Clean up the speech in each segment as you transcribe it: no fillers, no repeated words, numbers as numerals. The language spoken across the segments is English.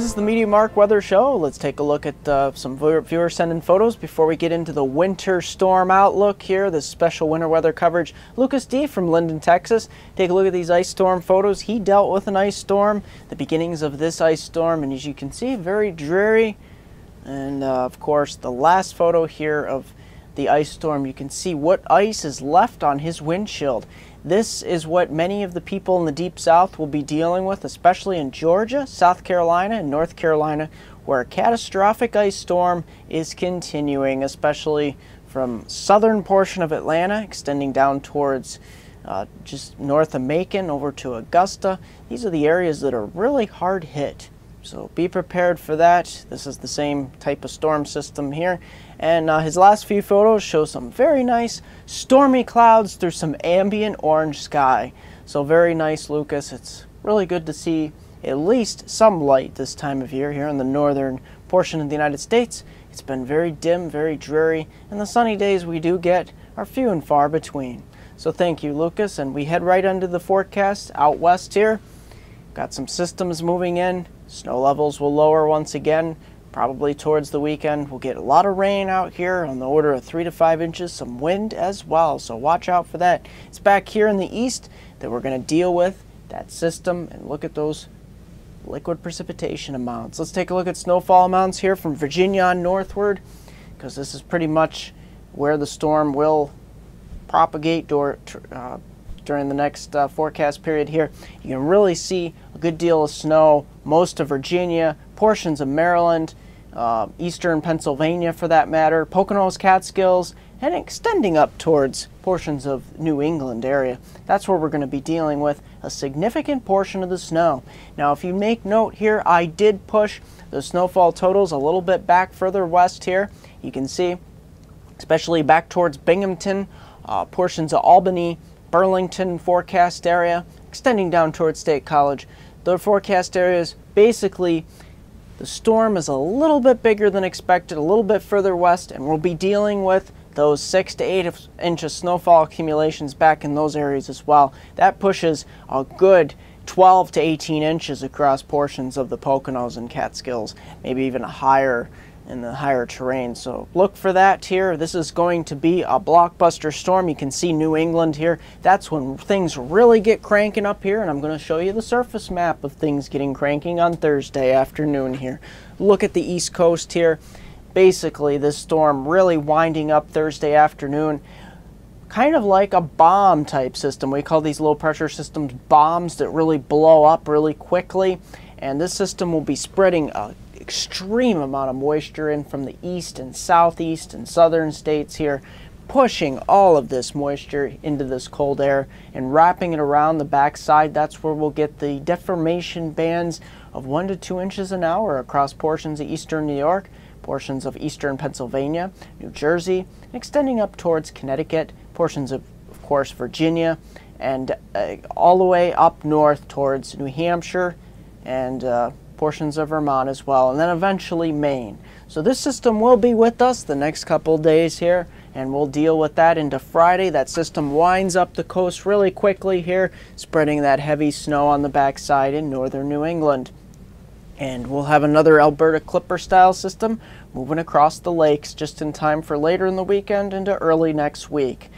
is the MeteoMark Weather Show. Let's take a look at some viewer sending photos before we get into the winter storm outlook here, this special winter weather coverage. Lucas D. from Linden, Texas. Take a look at these ice storm photos. He dealt with an ice storm, the beginnings of this ice storm, and as you can see, very dreary. And of course, the last photo here of the ice storm, you can see what ice is left on his windshield. This is what many of the people in the Deep South will be dealing with, especially in Georgia, South Carolina, and North Carolina, where a catastrophic ice storm is continuing, especially from southern portion of Atlanta, extending down towards just north of Macon over to Augusta. These are the areas that are really hard hit. So be prepared for that. This is the same type of storm system here. And his last few photos show some very nice stormy clouds through some ambient orange sky. So very nice, Lucas. It's really good to see at least some light this time of year here in the northern portion of the United States. It's been very dim, very dreary, and the sunny days we do get are few and far between. So thank you, Lucas, and we head right into the forecast out west here. Got some systems moving in. Snow levels will lower once again, probably towards the weekend. We'll get a lot of rain out here on the order of 3 to 5 inches, some wind as well, so watch out for that. It's back here in the east that we're going to deal with that system and look at those liquid precipitation amounts. Let's take a look at snowfall amounts here from Virginia on northward, because this is pretty much where the storm will propagate during the next forecast period here. You can really see a good deal of snow, most of Virginia, portions of Maryland, eastern Pennsylvania for that matter, Poconos, Catskills, and extending up towards portions of New England area. That's where we're going to be dealing with a significant portion of the snow. Now, if you make note here, I did push the snowfall totals a little bit back further west here. You can see, especially back towards Binghamton, portions of Albany, Burlington forecast area, extending down towards State College. The forecast areas, basically, the storm is a little bit bigger than expected, a little bit further west, and we'll be dealing with those 6 to 8 inch snowfall accumulations back in those areas as well. That pushes a good 12 to 18 inches across portions of the Poconos and Catskills, maybe even higher in the higher terrain. So look for that here. This is going to be a blockbuster storm. You can see New England here. That's when things really get cranking up here, and I'm going to show you the surface map of things getting cranking on Thursday afternoon here. Look at the East Coast here. Basically, this storm really winding up Thursday afternoon, kind of like a bomb type system. We call these low pressure systems bombs that really blow up really quickly, and this system will be spreading a extreme amount of moisture in from the east and southeast and southern states here, pushing all of this moisture into this cold air and wrapping it around the backside. That's where we'll get the deformation bands of 1 to 2 inches an hour across portions of eastern New York, portions of eastern Pennsylvania, New Jersey, extending up towards Connecticut, portions of course, Virginia, and all the way up north towards New Hampshire and portions of Vermont as well, and then eventually Maine. So this system will be with us the next couple days here, and we'll deal with that into Friday. That system winds up the coast really quickly here, spreading that heavy snow on the backside in northern New England. And we'll have another Alberta Clipper style system moving across the lakes just in time for later in the weekend into early next week.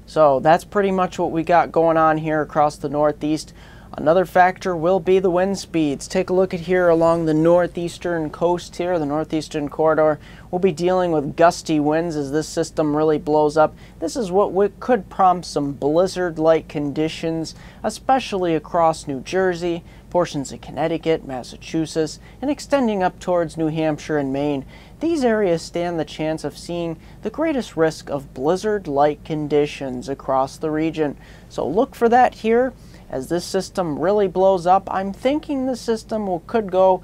So that's pretty much what we got going on here across the Northeast. Another factor will be the wind speeds. Take a look at here along the northeastern coast here, the northeastern corridor. We'll be dealing with gusty winds as this system really blows up. This is what could prompt some blizzard-like conditions, especially across New Jersey, portions of Connecticut, Massachusetts, and extending up towards New Hampshire and Maine. These areas stand the chance of seeing the greatest risk of blizzard-like conditions across the region. So look for that here. As this system really blows up, I'm thinking the system could go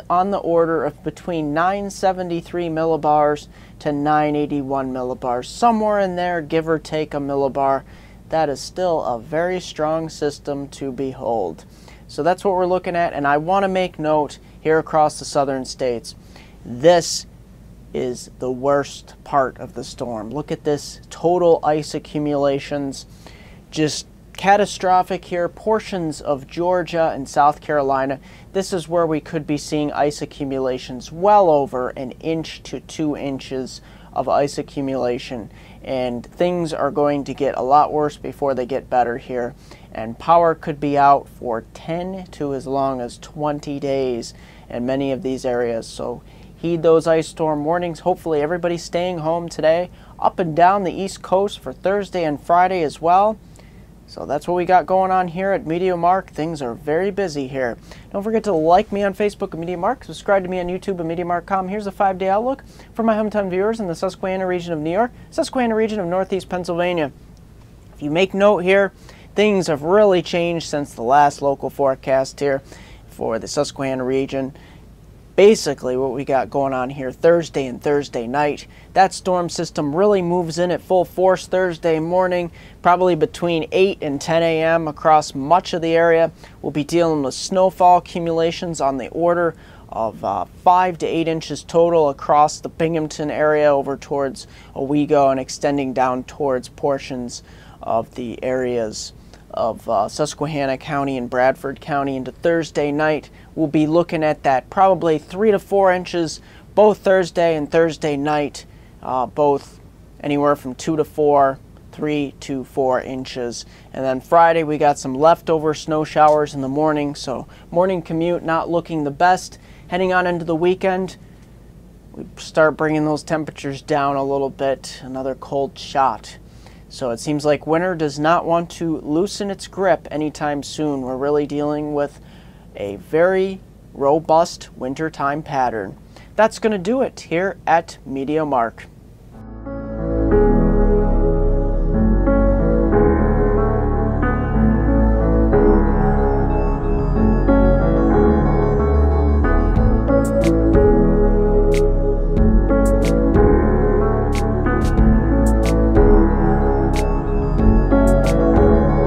on the order of between 973 millibars to 981 millibars. Somewhere in there, give or take a millibar. That is still a very strong system to behold. So that's what we're looking at, and I want to make note here across the southern states. This is the worst part of the storm. Look at this total ice accumulations, just catastrophic here. Portions of Georgia and South Carolina, this is where we could be seeing ice accumulations well over 1 inch to 2 inches of ice accumulation, and things are going to get a lot worse before they get better here, and power could be out for 10 to as long as 20 days in many of these areas. So heed those ice storm warnings. Hopefully everybody's staying home today, up and down the East Coast for Thursday and Friday as well. So that's what we got going on here at MeteoMark. Things are very busy here. Don't forget to like me on Facebook at MeteoMark, subscribe to me on YouTube at MeteoMark.com. Here's a 5-day outlook for my hometown viewers in the Susquehanna region of New York, Susquehanna region of Northeast Pennsylvania. If you make note here, things have really changed since the last local forecast here for the Susquehanna region. Basically what we got going on here Thursday and Thursday night, that storm system really moves in at full force Thursday morning, probably between 8 and 10 a.m. across much of the area. We'll be dealing with snowfall accumulations on the order of 5 to 8 inches total across the Binghamton area over towards Oswego and extending down towards portions of the areas of Susquehanna County and Bradford County into Thursday night. We'll be looking at that probably 3 to 4 inches both Thursday and Thursday night, both anywhere from 2 to 4, 3 to 4 inches. And then Friday we got some leftover snow showers in the morning, so morning commute not looking the best. Heading on into the weekend, we start bringing those temperatures down a little bit, another cold shot. So it seems like winter does not want to loosen its grip anytime soon. We're really dealing with a very robust wintertime pattern. That's going to do it here at MeteoMark.